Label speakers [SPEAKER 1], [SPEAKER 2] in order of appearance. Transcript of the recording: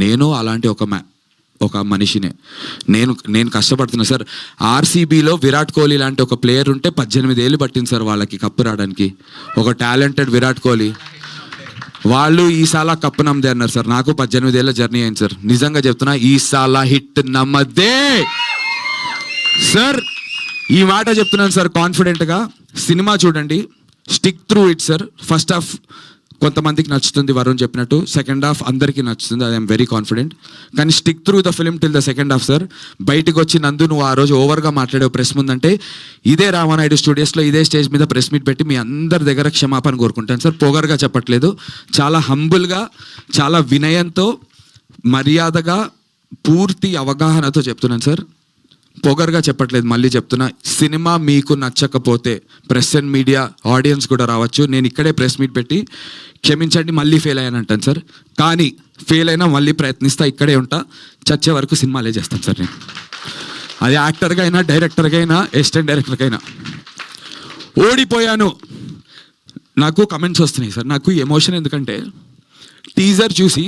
[SPEAKER 1] నేను అలాంటి ఒక మనిషినే. నేను కష్టపడుతున్నా సార్. ఆర్సీబీలో విరాట్ కోహ్లీ లాంటి ఒక ప్లేయర్ ఉంటే 18 ఏళ్ళు పట్టింది సార్ వాళ్ళకి కప్పు రావడానికి. ఒక టాలెంటెడ్ విరాట్ కోహ్లీ, వాళ్ళు ఈసాల కప్పు నమ్మదే అన్నారు సార్. నాకు 18 ఏళ్ళ జర్నీ అయింది సార్. నిజంగా చెప్తున్నా, ఈసాల హిట్ నమ్మదే సార్. ఈ మాట చెప్తున్నాను సార్ కాన్ఫిడెంట్గా. సినిమా చూడండి, stick through it sir. First half కొంతమందికి నచ్చుతుంది, వరుణ్ చెప్పినట్టు. సెకండ్ హాఫ్ అందరికీ నచ్చుతుంది, ఐఎమ్ వెరీ కాన్ఫిడెంట్. కానీ stick through the film till the second half sir. బయటకు వచ్చి నందు, నువ్వు ఆ రోజు ఓవర్గా మాట్లాడే ప్రెస్ ముందంటే ఇదే రామానాయుడు స్టూడియోస్లో ఇదే స్టేజ్ మీద ప్రెస్ మీట్ పెట్టి మీ అందరి దగ్గర క్షమాపణ కోరుకుంటాను సార్. పొగరుగా చెప్పట్లేదు, చాలా హంబుల్గా, చాలా వినయంతో, మర్యాదగా, పూర్తి అవగాహనతో చెప్తున్నాను సార్. పొగరుగా చెప్పట్లేదు, మళ్ళీ చెప్తున్నా. సినిమా మీకు నచ్చకపోతే ప్రెస్ అండ్ మీడియా ఆడియన్స్ కూడా రావచ్చు. నేను ఇక్కడే ప్రెస్ మీట్ పెట్టి క్షమించండి మళ్ళీ ఫెయిల్ అయ్యాను అంటాను సార్. కానీ ఫెయిల్ అయినా మళ్ళీ ప్రయత్నిస్తా, ఇక్కడే ఉంటా, చచ్చే వరకు సినిమాలే చేస్తాను సార్ నేను. అది యాక్టర్గా అయినా, డైరెక్టర్గా అయినా, అసిస్టెంట్ డైరెక్టర్గా అయినా. ఓడిపోయాను, నాకు కమెంట్స్ వస్తున్నాయి సార్. నాకు ఎమోషన్ ఎందుకంటే టీజర్ చూసి